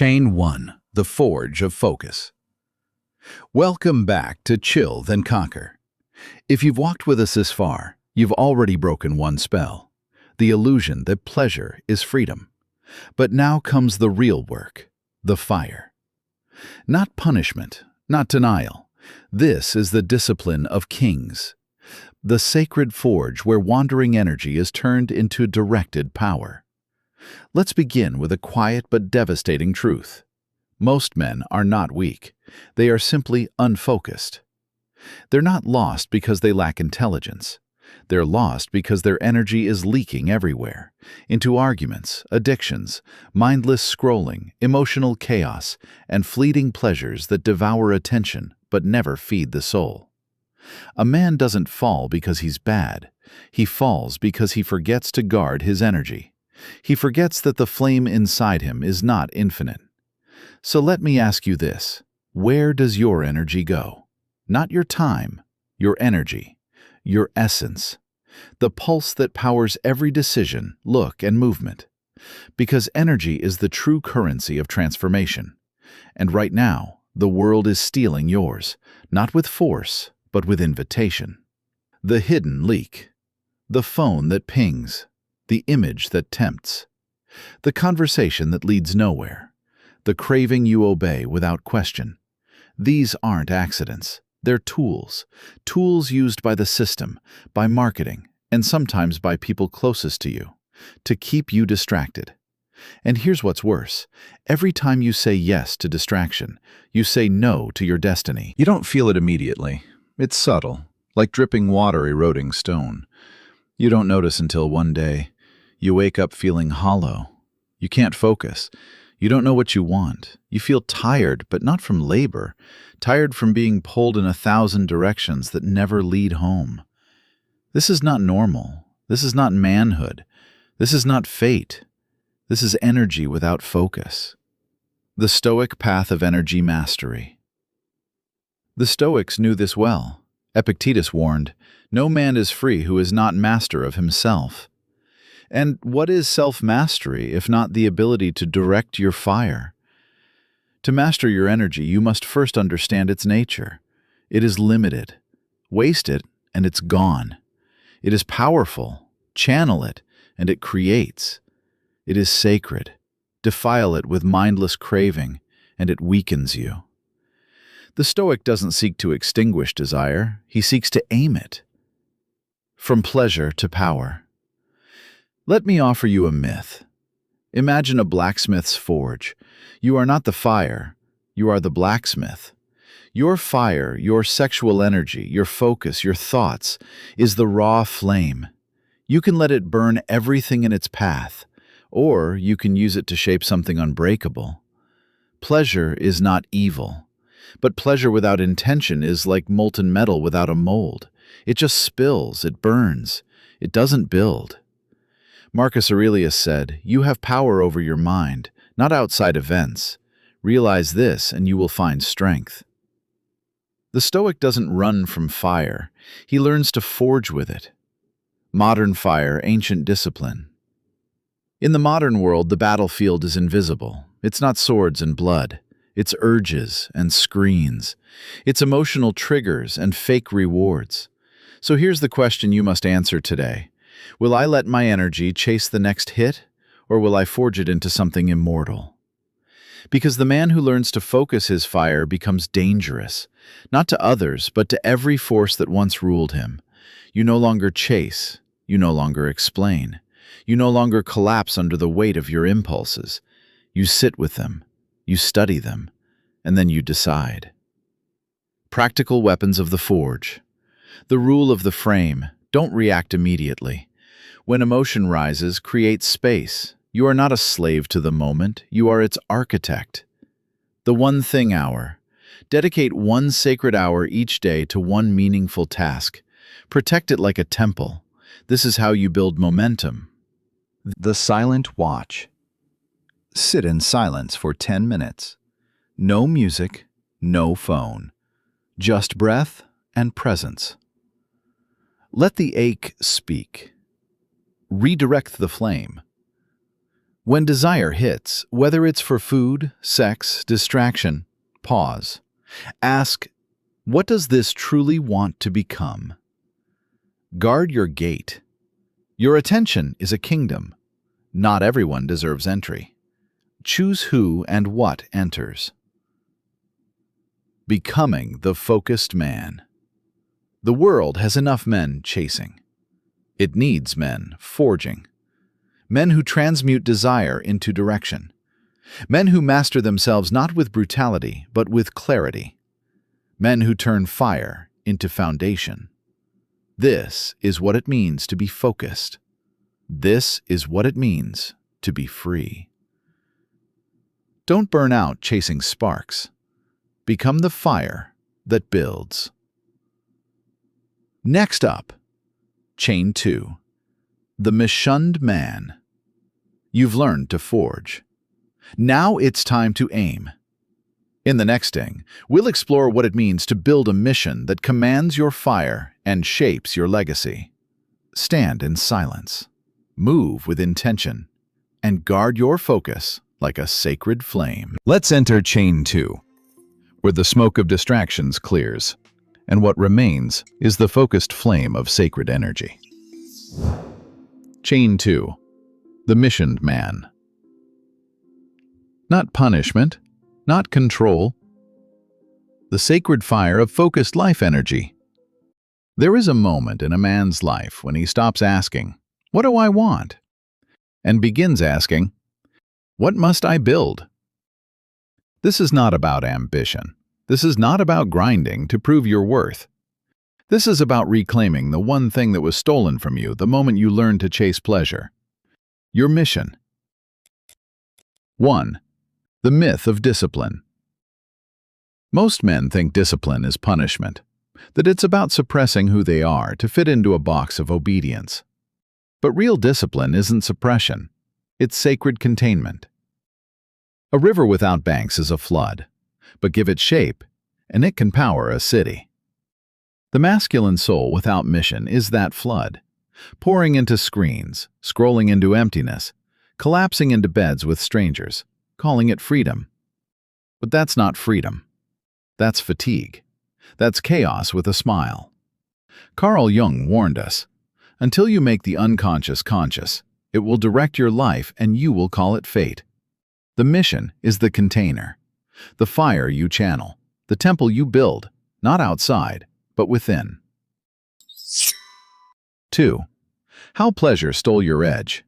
Chain 1. The Forge of Focus. Welcome back to Chill Then Conquer. If you've walked with us this far, you've already broken one spell, the illusion that pleasure is freedom. But now comes the real work, the fire. Not punishment, not denial. This is the discipline of kings, the sacred forge where wandering energy is turned into directed power. Let's begin with a quiet but devastating truth. Most men are not weak. They are simply unfocused. They're not lost because they lack intelligence. They're lost because their energy is leaking everywhere, into arguments, addictions, mindless scrolling, emotional chaos, and fleeting pleasures that devour attention but never feed the soul. A man doesn't fall because he's bad. He falls because he forgets to guard his energy. He forgets that the flame inside him is not infinite. So let me ask you this. Where does your energy go? Not your time, your energy, your essence, the pulse that powers every decision, look, and movement. Because energy is the true currency of transformation. And right now, the world is stealing yours, not with force, but with invitation. The hidden leak, the phone that pings, the image that tempts, the conversation that leads nowhere, the craving you obey without question. These aren't accidents. They're tools used by the system, by marketing, and sometimes by people closest to you, to keep you distracted. And here's what's worse. Every time you say yes to distraction, you say no to your destiny. You don't feel it immediately. It's subtle, like dripping water eroding stone. You don't notice until one day, you wake up feeling hollow. You can't focus. You don't know what you want. You feel tired, but not from labor. Tired from being pulled in 1,000 directions that never lead home. This is not normal. This is not manhood. This is not fate. This is energy without focus. The Stoic path of energy mastery. The Stoics knew this well. Epictetus warned, "No man is free who is not master of himself." And what is self-mastery if not the ability to direct your fire? To master your energy, you must first understand its nature. It is limited. Waste it, and it's gone. It is powerful. Channel it, and it creates. It is sacred. Defile it with mindless craving, and it weakens you. The Stoic doesn't seek to extinguish desire. He seeks to aim it. From pleasure to power. Let me offer you a myth. Imagine a blacksmith's forge. You are not the fire. You are the blacksmith. Your fire, your sexual energy, your focus, your thoughts, is the raw flame. You can let it burn everything in its path, or you can use it to shape something unbreakable. Pleasure is not evil, but pleasure without intention is like molten metal without a mold. It just spills, it burns, it doesn't build. Marcus Aurelius said, "You have power over your mind, not outside events. Realize this and you will find strength." The Stoic doesn't run from fire. He learns to forge with it. Modern fire, ancient discipline. In the modern world, the battlefield is invisible. It's not swords and blood. It's urges and screens. It's emotional triggers and fake rewards. So here's the question you must answer today. Will I let my energy chase the next hit, or will I forge it into something immortal? Because the man who learns to focus his fire becomes dangerous, not to others, but to every force that once ruled him. You no longer chase. You no longer explain. You no longer collapse under the weight of your impulses. You sit with them. You study them. And then you decide. Practical weapons of the forge. The rule of the frame. Don't react immediately. When emotion rises, create space. You are not a slave to the moment. You are its architect. The one thing hour. Dedicate one sacred hour each day to one meaningful task. Protect it like a temple. This is how you build momentum. The silent watch. Sit in silence for 10 minutes. No music, no phone. Just breath and presence. Let the ache speak. Redirect the flame. When desire hits, whether it's for food, sex, distraction, pause. Ask, what does this truly want to become? Guard your gate. Your attention is a kingdom. Not everyone deserves entry. Choose who and what enters. Becoming the focused man. The world has enough men chasing. It needs men forging. Men who transmute desire into direction. Men who master themselves not with brutality, but with clarity. Men who turn fire into foundation. This is what it means to be focused. This is what it means to be free. Don't burn out chasing sparks. Become the fire that builds. Next up, Chain 2. The Mishunned Man. You've learned to forge. Now it's time to aim. In the next sting, we'll explore what it means to build a mission that commands your fire and shapes your legacy. Stand in silence, move with intention, and guard your focus like a sacred flame. Let's enter Chain 2, where the smoke of distractions clears, and what remains is the focused flame of sacred energy. Chain 2. The Missioned Man. Not punishment, not control. The sacred fire of focused life energy. There is a moment in a man's life when he stops asking, "What do I want?" and begins asking, "What must I build?" This is not about ambition. This is not about grinding to prove your worth. This is about reclaiming the one thing that was stolen from you the moment you learned to chase pleasure. Your mission. 1. The myth of discipline. Most men think discipline is punishment, that it's about suppressing who they are to fit into a box of obedience. But real discipline isn't suppression. It's sacred containment. A river without banks is a flood, but give it shape, and it can power a city. The masculine soul without mission is that flood, pouring into screens, scrolling into emptiness, collapsing into beds with strangers, calling it freedom. But that's not freedom. That's fatigue. That's chaos with a smile. Carl Jung warned us, until you make the unconscious conscious, it will direct your life and you will call it fate. The mission is the container, the fire you channel, the temple you build, not outside, but within. 2. How pleasure stole your edge.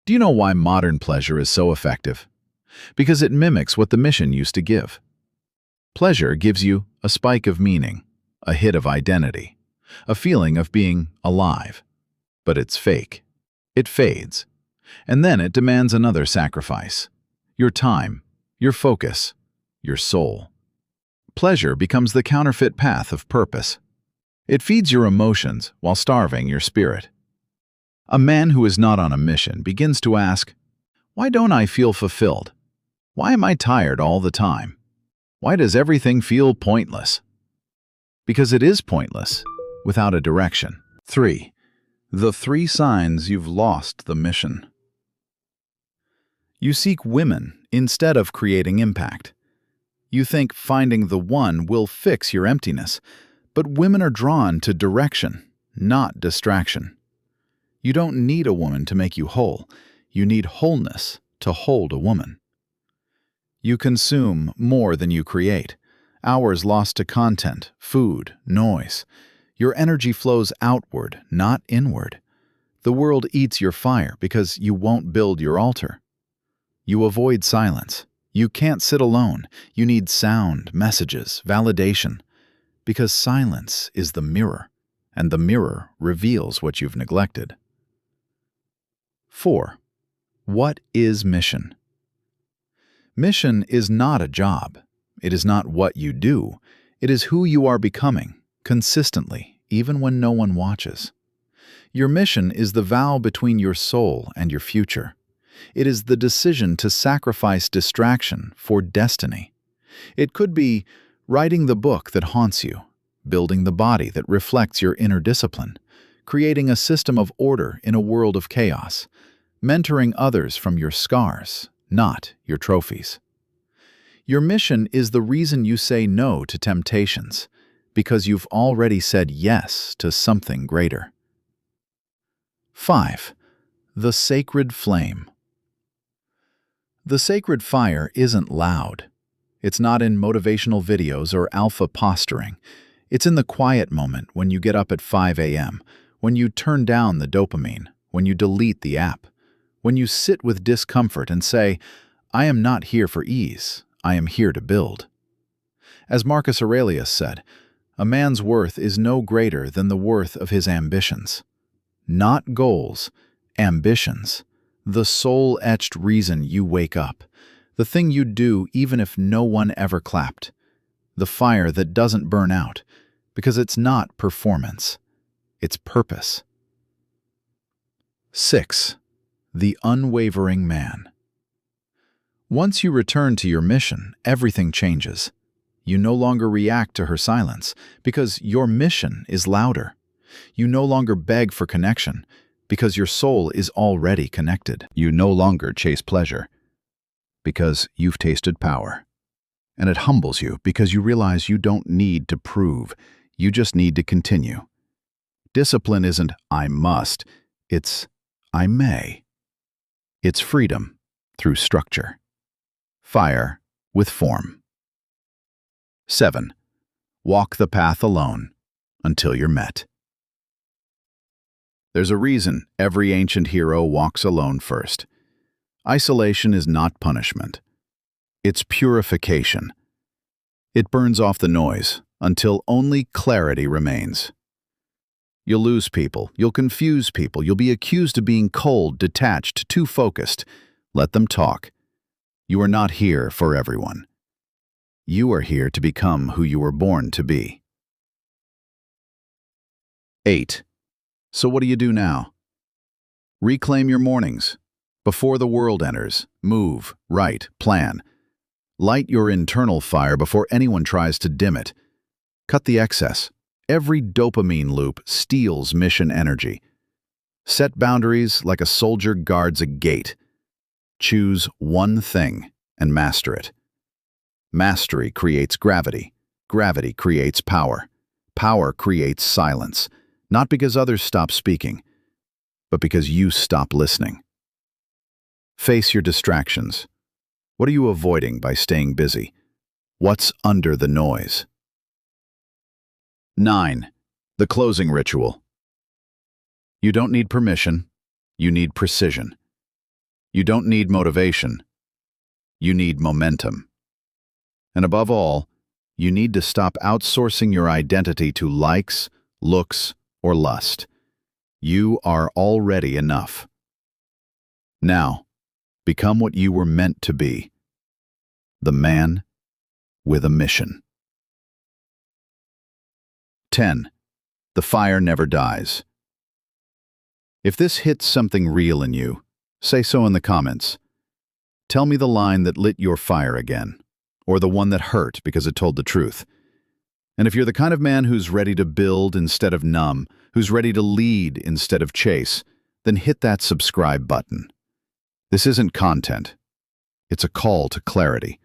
Do you know why modern pleasure is so effective? Because it mimics what the mission used to give. Pleasure gives you a spike of meaning, a hit of identity, a feeling of being alive. But it's fake. It fades. And then it demands another sacrifice. Your time, your focus, your soul. Pleasure becomes the counterfeit path of purpose. It feeds your emotions while starving your spirit. A man who is not on a mission begins to ask, "Why don't I feel fulfilled? Why am I tired all the time? Why does everything feel pointless?" Because it is pointless without a direction. 3. The 3 signs you've lost the mission. You seek women instead of creating impact. You think finding the one will fix your emptiness, but women are drawn to direction, not distraction. You don't need a woman to make you whole. You need wholeness to hold a woman. You consume more than you create. Hours lost to content, food, noise. Your energy flows outward, not inward. The world eats your fire because you won't build your altar. You avoid silence. You can't sit alone. You need sound, messages, validation. Because silence is the mirror, and the mirror reveals what you've neglected. 4. What is mission? Mission is not a job. It is not what you do. It is who you are becoming, consistently, even when no one watches. Your mission is the vow between your soul and your future. It is the decision to sacrifice distraction for destiny. It could be writing the book that haunts you, building the body that reflects your inner discipline, creating a system of order in a world of chaos, mentoring others from your scars, not your trophies. Your mission is the reason you say no to temptations, because you've already said yes to something greater. 5. The sacred flame. The sacred fire isn't loud. It's not in motivational videos or alpha posturing. It's in the quiet moment when you get up at 5 a.m., when you turn down the dopamine, when you delete the app, when you sit with discomfort and say, I am not here for ease, I am here to build. As Marcus Aurelius said, a man's worth is no greater than the worth of his ambitions. Not goals, ambitions. The soul-etched reason you wake up. The thing you do even if no one ever clapped. The fire that doesn't burn out, because it's not performance. It's purpose. 6. The unwavering man. Once you return to your mission, everything changes. You no longer react to her silence, because your mission is louder. You no longer beg for connection, because your soul is already connected. You no longer chase pleasure, because you've tasted power. And it humbles you because you realize you don't need to prove, you just need to continue. Discipline isn't I must, it's I may. It's freedom through structure. Fire with form. 7. Walk the path alone until you're met. There's a reason every ancient hero walks alone first. Isolation is not punishment. It's purification. It burns off the noise until only clarity remains. You'll lose people, you'll confuse people, you'll be accused of being cold, detached, too focused. Let them talk. You are not here for everyone. You are here to become who you were born to be. 8. So what do you do now? Reclaim your mornings. Before the world enters, move, write, plan. Light your internal fire before anyone tries to dim it. Cut the excess. Every dopamine loop steals mission energy. Set boundaries like a soldier guards a gate. Choose one thing and master it. Mastery creates gravity. Gravity creates power. Power creates silence. Not because others stop speaking, but because you stop listening. Face your distractions. What are you avoiding by staying busy? What's under the noise? 9. The closing ritual. You don't need permission. You need precision. You don't need motivation. You need momentum. And above all, you need to stop outsourcing your identity to likes, looks, or lust. You are already enough. Now, become what you were meant to be. The man with a mission. 10. The fire never dies. If this hits something real in you, say so in the comments. Tell me the line that lit your fire again, or the one that hurt because it told the truth. And if you're the kind of man who's ready to build instead of numb, who's ready to lead instead of chase, then hit that subscribe button. This isn't content. It's a call to clarity.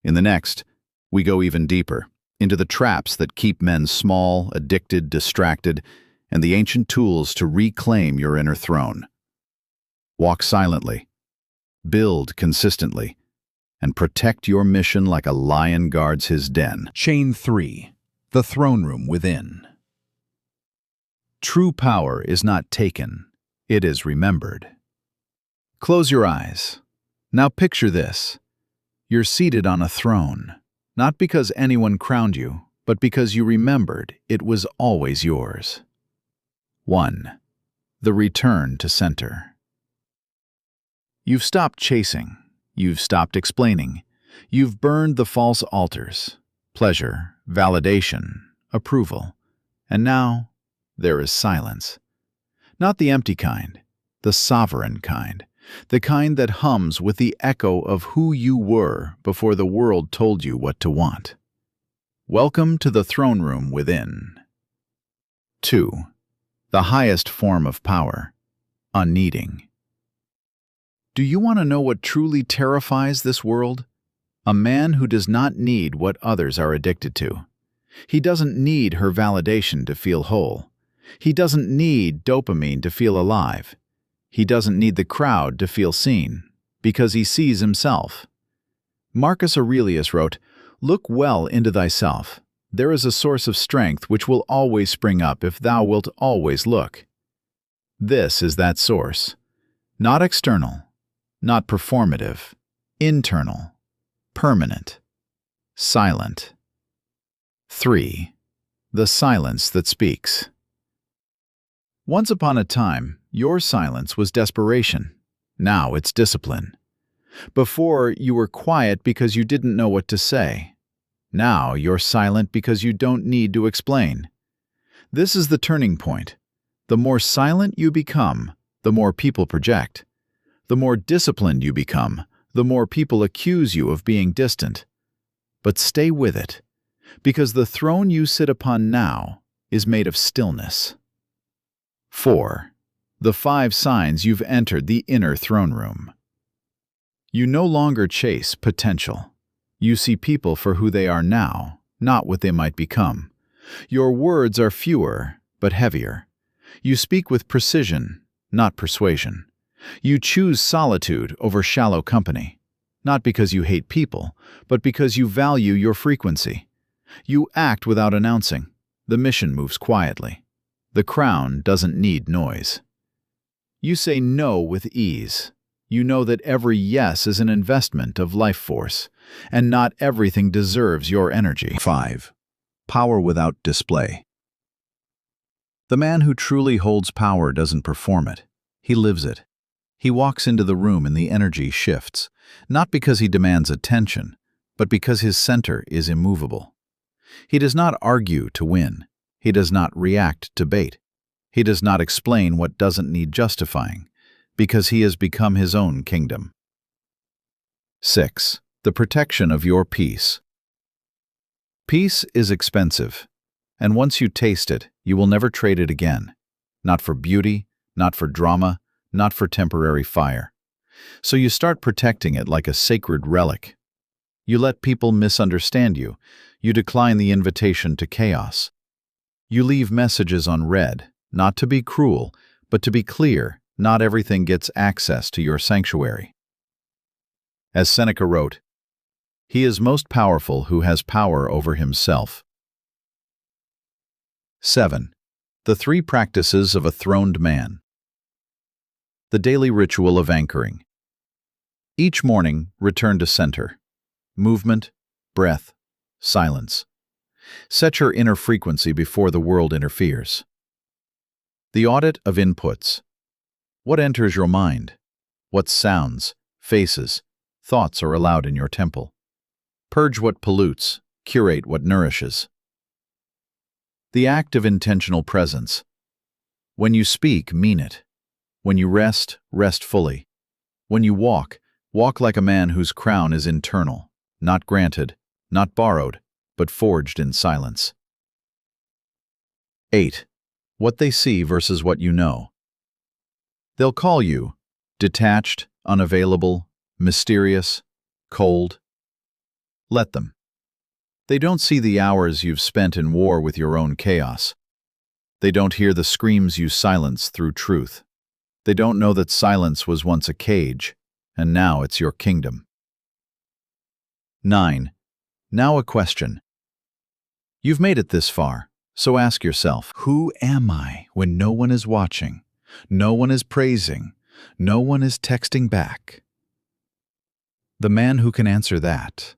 In the next, we go even deeper, into the traps that keep men small, addicted, distracted, and the ancient tools to reclaim your inner throne. Walk silently, build consistently, and protect your mission like a lion guards his den. Chain 3. The throne room within. True power is not taken, it is remembered. Close your eyes. Now picture this. You're seated on a throne, not because anyone crowned you, but because you remembered it was always yours. 1. The return to center. You've stopped chasing. You've stopped explaining. You've burned the false altars, pleasure, validation, approval. And now, there is silence. Not the empty kind, the sovereign kind. The kind that hums with the echo of who you were before the world told you what to want. Welcome to the throne room within. 2. The highest form of power, unneeding. Do you want to know what truly terrifies this world? A man who does not need what others are addicted to. He doesn't need her validation to feel whole. He doesn't need dopamine to feel alive. He doesn't need the crowd to feel seen, because he sees himself. Marcus Aurelius wrote, "Look well into thyself. There is a source of strength which will always spring up if thou wilt always look." This is that source. Not external, not performative, internal, permanent, silent. 3. The silence that speaks. Once upon a time, your silence was desperation. Now it's discipline. Before, you were quiet because you didn't know what to say. Now you're silent because you don't need to explain. This is the turning point. The more silent you become, the more people project. The more disciplined you become, the more people accuse you of being distant. But stay with it, because the throne you sit upon now is made of stillness. 4. The 5 signs you've entered the inner throne room. You no longer chase potential. You see people for who they are now, not what they might become. Your words are fewer, but heavier. You speak with precision, not persuasion. You choose solitude over shallow company, not because you hate people, but because you value your frequency. You act without announcing. The mission moves quietly. The crown doesn't need noise. You say no with ease. You know that every yes is an investment of life force, and not everything deserves your energy. 5. Power without display. The man who truly holds power doesn't perform it. He lives it. He walks into the room and the energy shifts, not because he demands attention, but because his center is immovable. He does not argue to win. He does not react to bait. He does not explain what doesn't need justifying, because he has become his own kingdom. 6. The protection of your peace. Peace is expensive, and once you taste it, you will never trade it again. Not for beauty, not for drama, not for temporary fire. So you start protecting it like a sacred relic. You let people misunderstand you. You decline the invitation to chaos. You leave messages unread, not to be cruel, but to be clear. Not everything gets access to your sanctuary. As Seneca wrote, "He is most powerful who has power over himself." 7. The 3 practices of a throned man. The daily ritual of anchoring. Each morning, return to center. Movement, breath, silence. Set your inner frequency before the world interferes. The audit of inputs. What enters your mind? What sounds, faces, thoughts are allowed in your temple? Purge what pollutes, curate what nourishes. The act of intentional presence. When you speak, mean it. When you rest, rest fully. When you walk, walk like a man whose crown is internal, not granted, not borrowed, but forged in silence. 8. What they see versus what you know. They'll call you detached, unavailable, mysterious, cold. Let them. They don't see the hours you've spent in war with your own chaos. They don't hear the screams you silence through truth. They don't know that silence was once a cage, and now it's your kingdom. 9. Now a question. You've made it this far, so ask yourself, who am I when no one is watching? No one is praising. No one is texting back. The man who can answer that,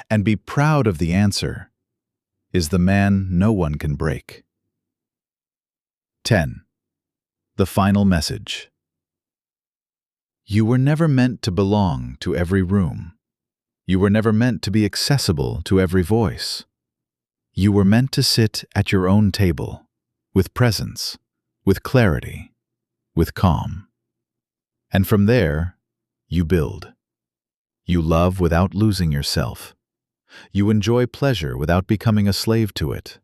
and be proud of the answer, is the man no one can break. 10. The final message. You were never meant to belong to every room. You were never meant to be accessible to every voice. You were meant to sit at your own table, with presence, with clarity, with calm. And from there, you build. You love without losing yourself. You enjoy pleasure without becoming a slave to it.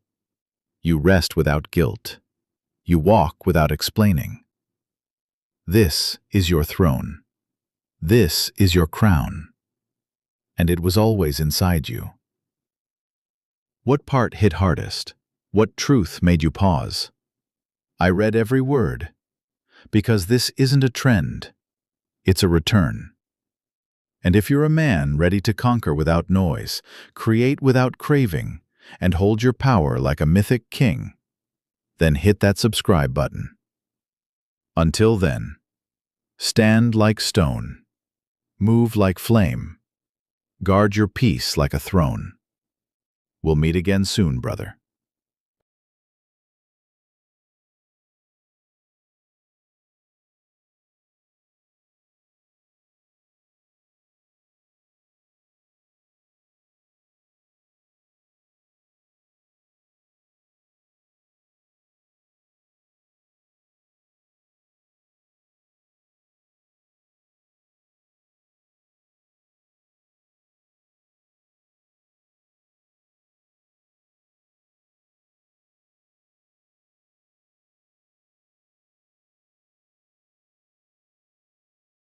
You rest without guilt. You walk without explaining. This is your throne. This is your crown, and it was always inside you. What part hit hardest? What truth made you pause? I read every word, because this isn't a trend, it's a return. And if you're a man ready to conquer without noise, create without craving, and hold your power like a mythic king, then hit that subscribe button. Until then, stand like stone, move like flame, guard your peace like a throne. We'll meet again soon, brother.